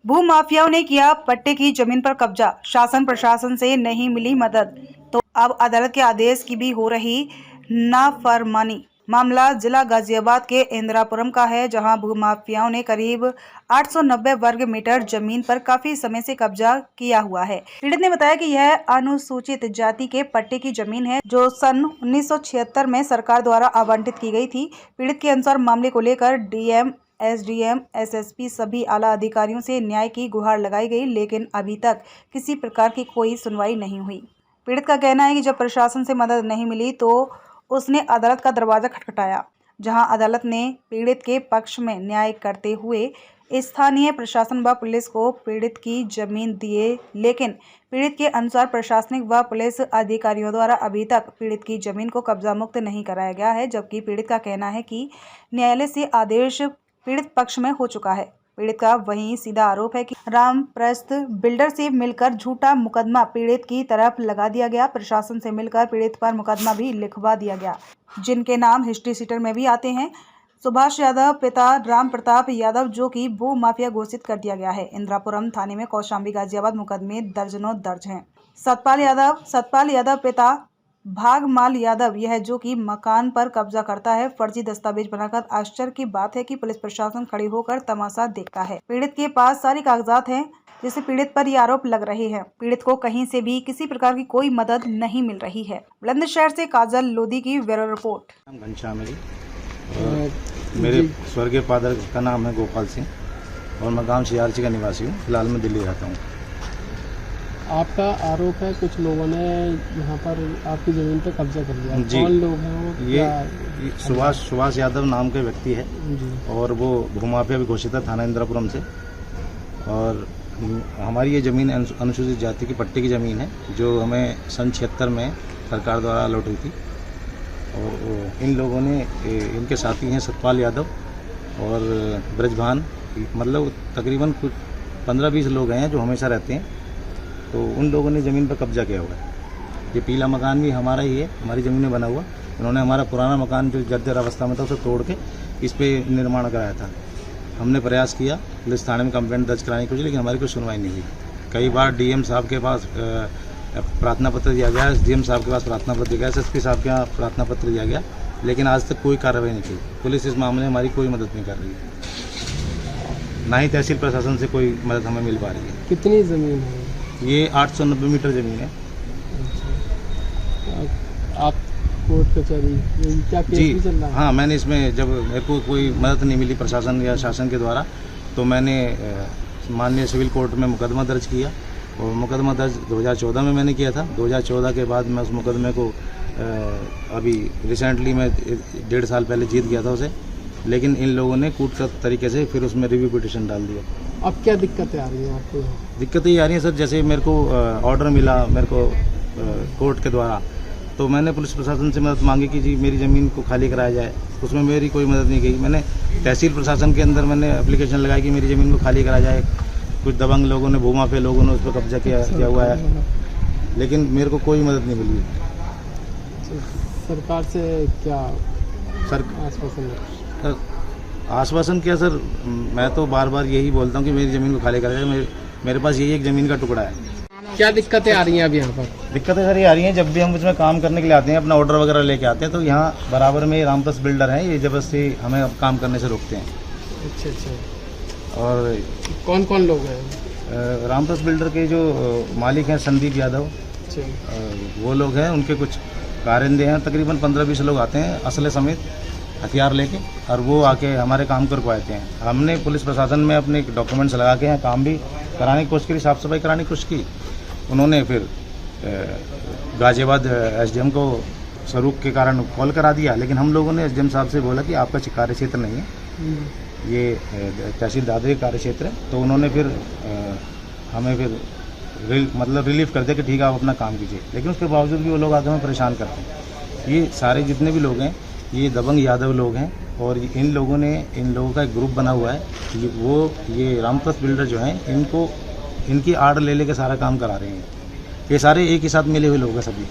भूमाफियाओं ने किया पट्टे की जमीन पर कब्जा, शासन प्रशासन से नहीं मिली मदद, तो अब अदालत के आदेश की भी हो रही नाफरमानी। मामला जिला गाजियाबाद के इंदिरापुरम का है, जहां भूमाफियाओं ने करीब 890 वर्ग मीटर जमीन पर काफी समय से कब्जा किया हुआ है। पीड़ित ने बताया कि यह अनुसूचित जाति के पट्टे की जमीन है, जो सन 1976 में सरकार द्वारा आवंटित की गई थी। पीड़ित के अनुसार मामले को लेकर डीएम, एसडीएम, एसएसपी सभी आला अधिकारियों से न्याय की गुहार लगाई गई, लेकिन अभी तक किसी प्रकार की कोई सुनवाई नहीं हुई। पीड़ित का कहना है कि जब प्रशासन से मदद नहीं मिली तो उसने अदालत का दरवाजा खटखटाया, जहां अदालत ने पीड़ित के पक्ष में न्याय करते हुए स्थानीय प्रशासन व पुलिस को पीड़ित की जमीन दिए, लेकिन पीड़ित के अनुसार प्रशासनिक व पुलिस अधिकारियों द्वारा अभी तक पीड़ित की जमीन को कब्जा मुक्त नहीं कराया गया है। जबकि पीड़ित का कहना है कि न्यायालय से आदेश पीड़ित पक्ष में हो चुका है। पीड़ित का वहीं सीधा आरोप है कि रामप्रस्थ बिल्डर से मिलकर झूठा मुकदमा पीड़ित की तरफ लगा दिया गया। प्रशासन से मिलकर पीड़ित पर मुकदमा भी लिखवा दिया गया, जिनके नाम हिस्ट्री शीटर में भी आते हैं। सुभाष यादव पिता राम प्रताप यादव, जो कि भू माफिया घोषित कर दिया गया है। इंदिरापुरम थाने में कौशाम्बी गाजियाबाद मुकदमे दर्जनों दर्ज हैं। सतपाल यादव पिता भागमाल यादव, यह जो कि मकान पर कब्जा करता है, फर्जी दस्तावेज बनाकर। आश्चर्य की बात है कि पुलिस प्रशासन खड़े होकर तमाशा देखता है। पीड़ित के पास सारी कागजात हैं, जिससे पीड़ित पर ये आरोप लग रहे हैं। पीड़ित को कहीं से भी किसी प्रकार की कोई मदद नहीं मिल रही है। बुलंदशहर से काजल लोधी की ब्यूरो रिपोर्ट। घनश्याम मेरे स्वर्गीय फादर का नाम है गोपाल सिंह और मैं गांव सियारची का निवासी हूँ। फिलहाल मैं दिल्ली रहता हूँ। आपका आरोप है कुछ लोगों ने यहाँ पर आपकी ज़मीन पर कब्जा कर लिया। जी, कौन लोग हैं वो? ये सुभाष यादव नाम के व्यक्ति है जी। और वो भूमाफिया भी घोषित है थाना इंदिरापुरम से। और हमारी ये ज़मीन अनुसूचित जाति की पट्टे की ज़मीन है, जो हमें सन 76 में सरकार द्वारा अलॉट हुई थी। और इन लोगों ने, इनके साथी हैं सतपाल यादव और ब्रजभान, मतलब तकरीबन कुछ 15-20 लोग हैं जो हमेशा रहते हैं। तो उन लोगों ने ज़मीन पर कब्जा किया हुआ है। ये पीला मकान भी हमारा ही है, हमारी ज़मीन में बना हुआ। उन्होंने हमारा पुराना मकान जो जर्जर अवस्था में था उसे तोड़ के इस पे निर्माण कराया था। हमने प्रयास किया पुलिस थाने में कंप्लेंट दर्ज कराने की, लेकिन हमारी कोई सुनवाई नहीं हुई। कई बार डीएम साहब के पास प्रार्थना पत्र दिया गया, एसडीएम साहब के पास प्रार्थना पत्र दिया गया, एसएसपी साहब के यहाँ प्रार्थना पत्र दिया गया, लेकिन आज तक कोई कार्रवाई नहीं की। पुलिस इस मामले में हमारी कोई मदद नहीं कर रही है, ना ही तहसील प्रशासन से कोई मदद हमें मिल पा रही है। कितनी ज़मीन है? ये 890 मीटर ज़मीन है। आप कोर्ट कचहरी क्या केस भी चल रहा है? हाँ, मैंने इसमें जब मेरे को कोई मदद नहीं मिली प्रशासन या शासन के द्वारा, तो मैंने माननीय सिविल कोर्ट में मुकदमा दर्ज किया। और मुकदमा दर्ज 2014 में मैंने किया था। 2014 के बाद मैं उस मुकदमे को अभी रिसेंटली मैं 1.5 साल पहले जीत गया था उसे, लेकिन इन लोगों ने कूट का तरीके से फिर उसमें रिव्यू पिटिशन डाल दिया। अब क्या दिक्कतें आ रही हैं आपको? दिक्कतें ये आ रही हैं सर, जैसे मेरे को ऑर्डर मिला मेरे को कोर्ट के द्वारा, तो मैंने पुलिस प्रशासन से मदद मांगी कि जी मेरी ज़मीन को खाली कराया जाए। उसमें मेरी कोई मदद नहीं की। मैंने तहसील प्रशासन के अंदर मैंने एप्लीकेशन लगाई कि मेरी ज़मीन को खाली कराया जाए। कुछ दबंग लोगों ने, भूमाफिया लोगों ने उस पर कब्जा किया हुआ है, लेकिन मेरे को कोई मदद नहीं मिली। सरकार से क्या आश्वासन क्या सर, मैं तो बार बार यही बोलता हूँ कि मेरी ज़मीन को खाली कराया जाए। मेरे पास यही एक ज़मीन का टुकड़ा है। क्या दिक्कतें आ रही हैं अब यहाँ पर? दिक्कतें सर ये आ रही हैं, जब भी हम उसमें काम करने के लिए आते हैं, अपना ऑर्डर वगैरह लेके आते हैं, तो यहाँ बराबर में रामप्रस्थ बिल्डर हैं, ये ज़बरदस्ती हमें काम करने से रोकते हैं। अच्छा। और कौन कौन लोग हैं? रामप्रस्थ बिल्डर के जो मालिक हैं संदीप यादव, वो लोग हैं। उनके कुछ कारिंदे हैं, तकरीबन 15-20 लोग आते हैं असले समेत हथियार लेके, और वो आके हमारे काम को रुकवाते हैं। हमने पुलिस प्रशासन में अपने डॉक्यूमेंट्स लगा के यहाँ काम भी कराने की कोशिश की, साफ़ सफाई कराने की कोशिश की। उन्होंने फिर गाजियाबाद एसडीएम को स्वरूप के कारण कॉल करा दिया, लेकिन हम लोगों ने एसडीएम साहब से बोला कि आपका कार्य क्षेत्र नहीं है, ये तहसील दादरी कार्य क्षेत्र है। तो उन्होंने फिर हमें फिर रिलीफ कर दिया कि ठीक है आप अपना काम कीजिए, लेकिन उसके बावजूद भी वो लोग आगे हमें परेशान करते हैं। ये सारे जितने भी लोग हैं ये दबंग यादव लोग हैं, और इन लोगों का एक ग्रुप बना हुआ है। ये रामप्रस्थ बिल्डर जो हैं, इनकी आड़ ले लेके सारा काम करा रहे हैं। ये सारे एक ही साथ मिले हुए लोग हैं सभी।